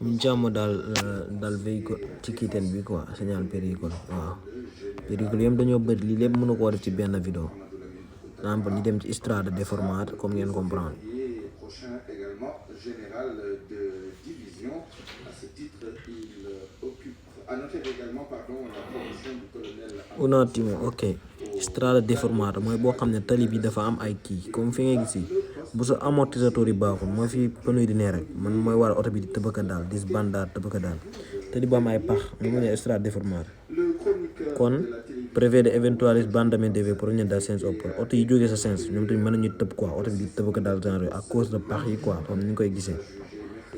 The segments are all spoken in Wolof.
Diciamo dal veicolo ci kiten bi quoi segnal pericolo waaw pericolo yam dañoo bëri lii lépp mënu koo def ci benn vidéo exemple ñu dem ci strada déformate comme ngeen comprendre prochain également général de division. À ce titre, il occupe. À noter également, pardon, la promotion du colonel. un attimo ok strada déformate mooy boo xam ne tali bi dafa am ay kii comme fi nga gis bu sa amortisseur yi baaxul mooy fi pneu yi di ne rek man mooy war oto bi di tëbëka daal di bandaat tëbëka daal tali bu am ay pax mu ne strada déformate kon prevede eventualis bandamenti deve provenire dal senso opposto oto yi jógee sa sens ñoom tamit mën nañu tëb quoi oto bi di tëbëka daal genre à cause de pax yi quoi comme ni nga koy gisee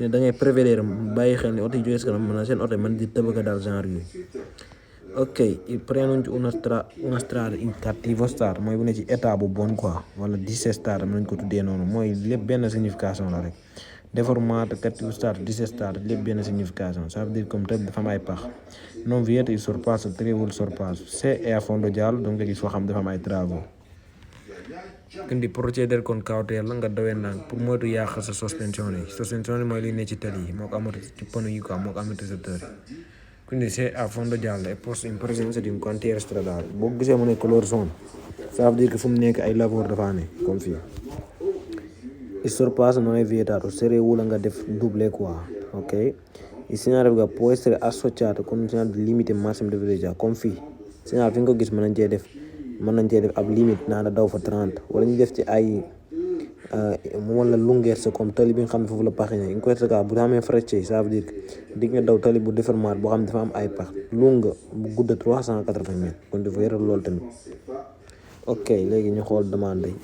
ne da ngay prévéder bàyyi xel ni oto yi jógee sa kanam mën na seen oto yi mën di tëbëka daal genre yooyu ok il prenunci una strada in cattivo stato mooy bu ne ci état bu bon quoi wala disestato mën nañ ko tuddee noonu mooy lépp benn signification la rek déformato cattivo stato disestato lépp benn signification ça veut dire comme tëb dafa am ay pax non vieta il sorpasso trevul sorpasso se è a fondo giallo donc nga gis foo xam dafa am ay travaux quindi procéder con cautela nga dawee ndànk pour moytu yàq sa suspension yi mooy li ne ci tali yi moo ko amati ci pneu yi quoi moo ko amortisseur yi quindi se a fondo giallo è posto in presenza di un cantiere stradale boo gisee mu ne couleur jaune ça veut dire que fu mu nekk ay lavoro dafa ne comme fii il sorpasso non è vietato serewul nga def double quoi ok il segnale può essere associato con un segnale di limite massimo di velocità comme fii segnale fi nga ko gis mën nañ cee def ab limite naa la daw fa 30 wala ñu def ci ay mu wala lunghezza comme tali bi nga xam ne foofu la pax yi in questo caso bu amee frecce ça veut dire que di nga daw tali bu déformate boo xam ne dafa am ay pax lunga bu gudda 380 mètres kon dafa yore loolu tamit ok léegi ñu xool demande yi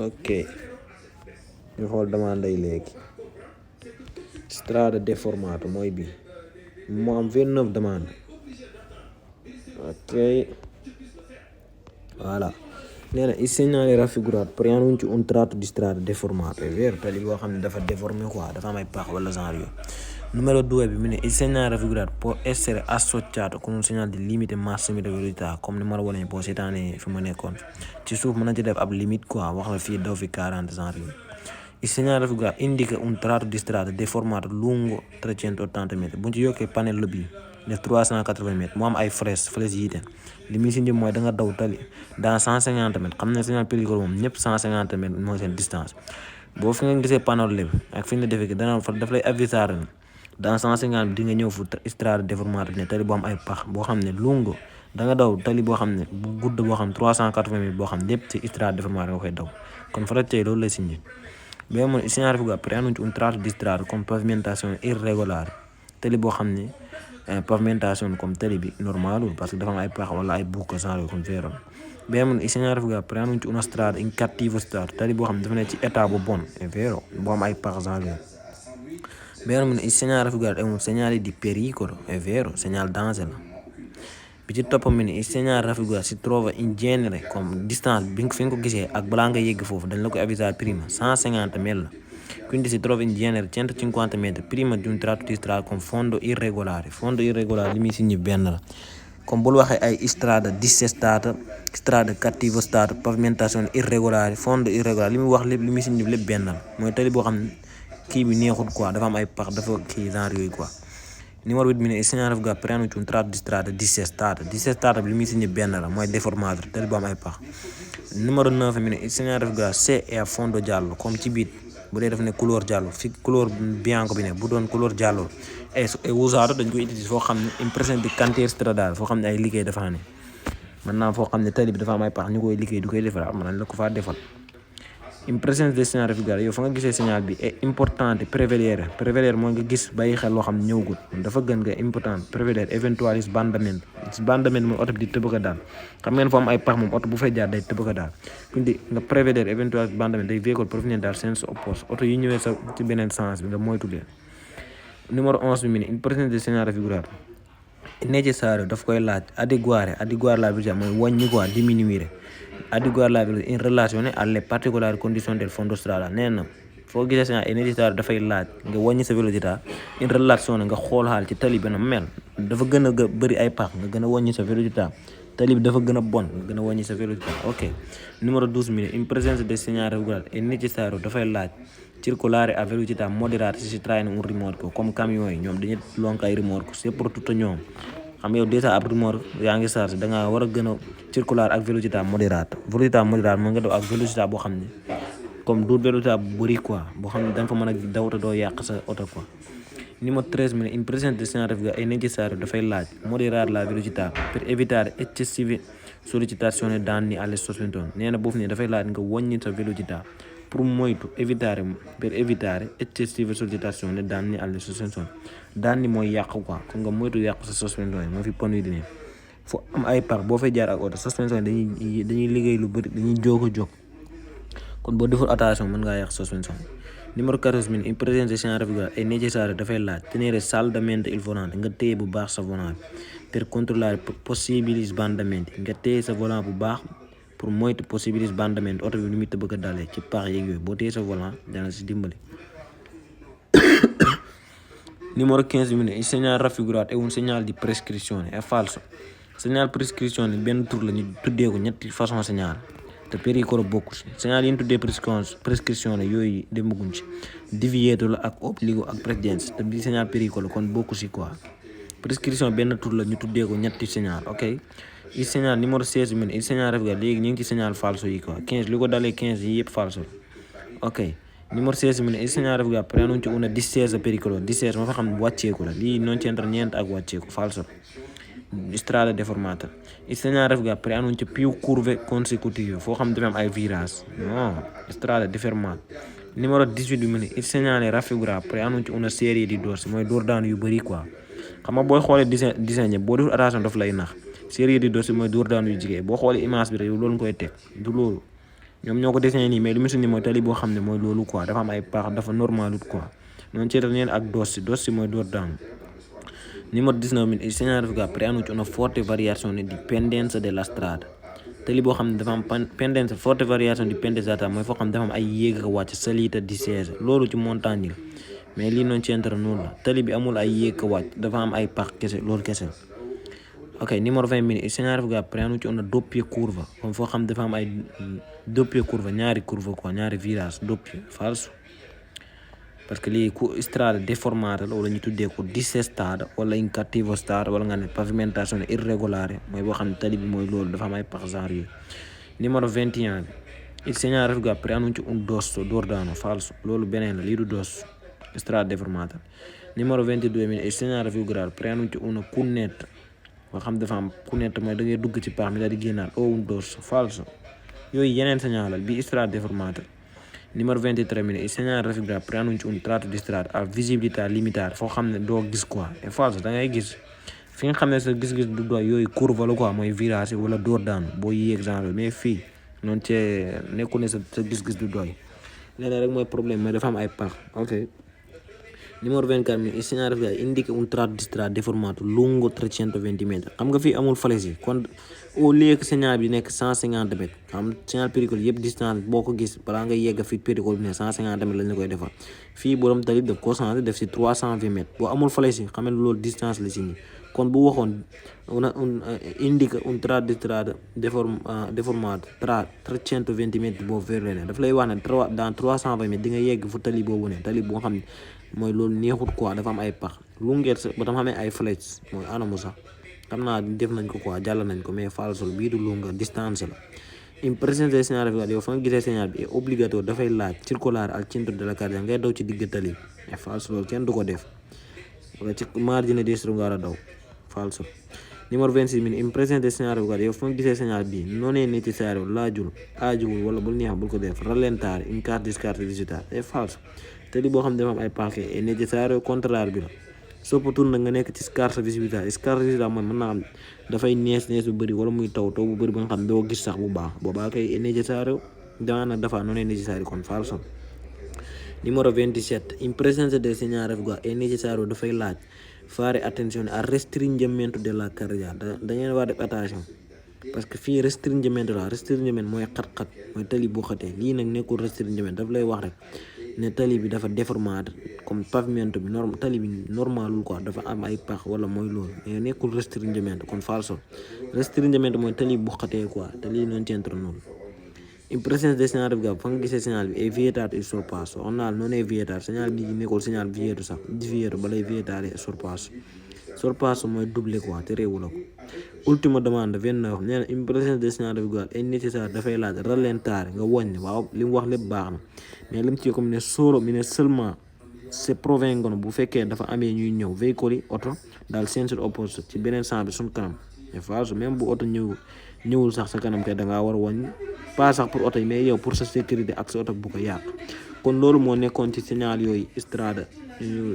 ok ñu xool demande yi léegi strada déformate mooy bi moo am 29 demande ok voilà nee na il segnale raffigurato preannuncia un tratto di strada déformato è vero tali boo xam ne dafa déformé quoi dafa am ay pax wala genre yooyu numero 2 bi mu ne il segnale raffigurato può essere associato con un segnale di limite massimo di velocità comme ni ma la wane boo seetaanee fi ma nekkoon ci suuf mën na ci def ab limite quoi wax la fii daw fi 40 genre yooyu il segnale raffigurato indica un tratto di strada déformato lungo 380 metri bu ñu ci yokkee panel bi def 380 mètres mu am ay flèches yiite li muy si njëm mooy da nga daw tali dans 150 mètres xam ne signal péricole moom ñëpp 150 mètres mooy seen distance boo fi nga gisee panneau bi ak fi nga defee ki dana fa daf lay aviser ne dans 150 bi di nga ñëw fu strada déformate ne tali boo am ay pax boo xam ne lungo da nga daw tali boo xam ne bu gudd boo xam 380 mètres boo xam lépp ci strada déformate nga koy daw kon fa tey loolu lay signé mais moom signal raffigurato preannuncia un tratto di strada con pavimentazione irregolare tali boo xam ne pavimentazione comme tali bi normalul parce que dafa am ay pax wala ay buco genre comme vero mais moom il segnale raffigurato preannuncia una strada in cattivo stato tali boo xam ne dafa ne ci état bu bon è vero boo am ay pax genre mais moom il segnale raffigurato è un segnale di pericolo è vero segnale danger la bi ci toppam mi ne il segnale raffigurato si trova in genere comme distance bi fi nga ko gisee ak balaa nga yegg foofu dañ la ko aviser prima 150 mètres la quindi si trova in genere 150 metri prima di un tratto di strada con fondo irregolare li muy signi benn la comme bul waxee ay strada dissestata strada cattivo stato pavimentazione irregolare fondo irregolare li muy wax lépp li muy signi lépp benn la mooy tali boo xam ne kii bi neexut quoi dafa am ay pax dafa kii genre yooyu quoi numéro 8 mi ne il segnale raffigurato preannuncia un tratto di strada dissestata bi li muy signi benn la mooy déformato tali boo am ay pax numéro 9 mi ne il segnale raffigurato se è a fondo giallo comme ci biit bu dee def ne couleur giallo fi couleur bianco bi ne bu doon couleur giallo è usato dañ koy utiliser foo xam ne in presenza di cantiere stradale foo xam ne ay liggéey dafa ne mën naa foo xam ne tali bi dafa am ay pax ñu koy liggéey du koy defal mën nañ la ko faa defal in presenza del segnale raffigurato yow fa nga gisee signal bi è importante prevedere mooy nga gis bàyyi xel loo xam ne ñëwgut dafa gën nga important prevedere eventuali sbandamento mooy oto bi di tëbëka daal xam ngeen foo am ay pax moom oto bu fay jaar day tëbëka daal quindi nga prevedere eventuali sbandamento day veicolo proveniente dal senso opposto oto yi ñëwee sa ci beneen sens bi nga moytu leen numéro 11 bi mu ne in presenza del segnale raffigurato è necessario daf koy laaj adeguare la velocità mooy wàññi quoi diminuire adeguare la velocità in relazione alle particolari condizioni del fondo stradale nee na foo gisee signal è necessario dafay laaj nga wàññi sa velocità in relazione nga xool xaal ci tali bi na mel dafa gën a bëri ay pax nga gën a wàññi sa velocità tali bi dafa gën a bon nga gën a wàññi sa velocità ok numéro 12 mi in presenza del segnale raffigurato è necessario dafay laaj circolare a velocità moderata se si traina un rimorchio comme camion yi ñoom dañuy lonk ay remorque c'est pour tout ñoom xam nga yow déjà ab remorque yaa ngi chargé da ngaa war a gën a circulare ak velocità moderata mooy nga daw ak velocità boo xam ne comme du velocità bu bëri quoi boo xam ne da nga fa mën a daw te doo yàq sa oto quoi. Numéro 13 mi ne in presenza di segnale traffico è necessario dafay laaj moderare la velocità per evitare eccessive sollecitazione danni alle sospensioni nee na boofu ne dafay laaj nga wàññi sa velocità pour moytu per evitare eccessive sollecitazione danni alle sospensioni danni mooy yàq quoi kon nga moytu yàq sa suspension yi moo fi pon yi di ne fu am ay pax boo fay jaar ak oto suspension yi dañuy liggéey lu bëri dañuy jóg kon boo deful attention mën ngaa yàq suspension. Numéro 14 mi in presenza di segnale traffico è necessario dafay laaj tenere saldamente il volante nga téye bu baax sa volant per controllare possibili sbandamenti nga téye sa volant bu baax pour moytu possibili sbandamenti oto bi nu muy bëgg a dalee ci pax yeeg yooyu boo téye sa volant dana si dimbali. Numero 15 mi ne il segnale raffigurato è un segnale di prescrizione è falso. Segnale prescrizione benn tur la ñu tuddee ko ñetti façon segnale te pericolo bokku si segnale yi ñu tuddee prescrizione yooyu demaguñ ci divieto la ak obbligo ak precedence te bi segnale pericolo kon bokku si quoi. Prescrizione benn tur la ñu tuddee ko ñetti segnale ok. Il segnale numéro 16 mi ne il segnale raffigurato léegi ñu ngi ci segnale falso yi quoi 15 li ko dalee 15 yi yëpp falso ok. Numero 16 mi ne il segnale traffico preannuncia una discesa pericolosa discesa ma fa xam wàcceeku la lii non c'entra niente ak wàcceeku falso. Strada deformata il segnale traffico preannuncia più curve consecutive foo xam dafa am ay virage no strada deformata. Numero 18 mi ne il segnale raffigura preannuncia una serie di dorsi mooy door daanu yu bëri quoi xam nga booy xoolee disegné boo deful attention daf lay nax serie di dorsi mooy door daanu yu jigéen boo xoolee image bi rek yow loolu nga koy teg du loolu. ñoom ñoo ko dessiné nii mais lu mu si ni mooy tali boo xam ne mooy loolu quoi dafa am ay paax dafa normalut quoi noonu ci neen ak dossi mooy door daanu. Numero 19 mi il segnale traffico preannuncia una forte variazione di pendenza della strada tali boo xam ne dafa am pendenza forte variazione di pendenza mooy foo xam ne dafa am ay yéeg ak wàcc salita discesa loolu ci montagne la mais lii noonu ci entra noonu la tali bi amul ay yéeg ak wàcc dafa am ay paax kese loolu kese. Ok, numero 20 mi il segnale traffico preannuncia una doppia curva comme foo xam dafa am ay doppia curva ñaari curva quoi ñaari virage doppia falso parce que lii ku strada deformata la wala ñu tuddee ko dissestata wala in cattivo stato wala nga ne pavimentazione irregolare mooy boo xam ne tali bi mooy loolu dafa am ay pax genre yooyu. Numero 21 il segnale traffico preannuncia un dosso door daanu falso loolu beneen la lii du dosso strada deformata. Numero 22 mi il segnale traffico preannuncia una cunetta boo xam dafa am cunetta mooy da ngay dugg ci paax mi daal di génnaat un dosso falso yooyu yeneen segnale bi strada deformata. Numero 23 mi ne il segnale traffico preannuncia un tratto di strada a visibilità limitata foo xam ne doo gis quoi è falso da ngay gis fi nga xam ne sa gis-gis du doy yooyu courbe la quoi mooy virage wala door daanu boo yéeg genre mais fii noonu cee nekkul ne sa gis-gis du doy leneen rek mooy problème mais dafa am ay pax ok. Numero 24 mi il segnale traffico indica un tratto di strada deformato lungo 320 metri xam nga fii amul falaise yi kon au lieu que segnale bi nekk 150 mètres xam segnale péricole yëpp distance boo ko gis balaa nga yegg fii péricole bi ne 150 mètres lañ la koy defal fii borom tali def ko changé def si 320 mètres boo amul falaise yi xam ne loolu distance la si nii kon bu waxoon indica un tratto di strada deformato tra 320 mètres boobu vers leneen daf lay wax ne dans 320 mètres di nga yegg fu tali boobu ne tali boo xam ne mooy loolu neexut quoi dafa am ay pax lungeer sa ba tam xamee ay flèches mooy anamu sax xam naa def nañ ko quoi jàll nañ ko mais falso bii du lunga distance la. In presenza del segnale traffico yow fa nga gisee segnale bi est obligatoire dafay laaj circolare al centro della carreggiata ngay daw ci digg tali mais falso loolu kenn du ko def wala ci margine destro nga war a daw falso. Numero 26 mi in presenza del segnale traffico yow fa nga gisee segnale bi non è necessario aajuwul wala bul neex bul ko def rallentare in caso di scarsa visibilità è falso tali boo xam ne dafa am ay pax è necessario contraire bi la surtout nag nga nekk ci scarsa visibilità mooy mën naa am dafay nees bu bëri wala muy taw bu bëri ba nga xam doo gis sax bu baax boobaa kay è necessario daana dafa non è necessario kon falso. Numero 27 in presenza del segnale traffico è necessario dafay laaj fare attenzione al restringimento della carreggiata da ngeen war def attention parce que fii restringimento mooy xat-xat mooy tali bu xatee lii nag nekkul restringimento daf lay wax rek ne tali bi dafa déformate comme pavimento bi tali bi normalul quoi dafa am ay pax wala mooy loolu mais nekkul restringimento kon falso restringimento mooy tali bu xatee quoi te lii noonu centre noonu. in presence de segnale gap fa nga gisee signal bi e vietato il sorpasso on naa non è vietato signal bi nekkul signal vieto sax vieto balay vietare sorpasso mooy doublé quoi te réewu la ko. Ultima domanda 29 nee na in presence de segnale gap è necessario dafay laaj rallentare nga wàññi waaw li mu wax lépp baax na mais lim ci comme ne solo mi ne seulement se provengono bu fekkee dafa amee ñuy ñëw veicoli oto daal senso opposto ci beneen sens bi suñ kanam c'est falso même bu oto ñëwul sax sa kanam kay dangaa war a wàññi pas sax pour oto yi mais yow pour sa sécurité ak sa oto bu ko yàq. kon loolu moo nekkoon ci signal yooyu strada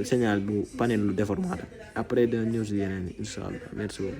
signal bu panel lu déformaté après dina ñëw si yeneen incha allah merci beaucoup.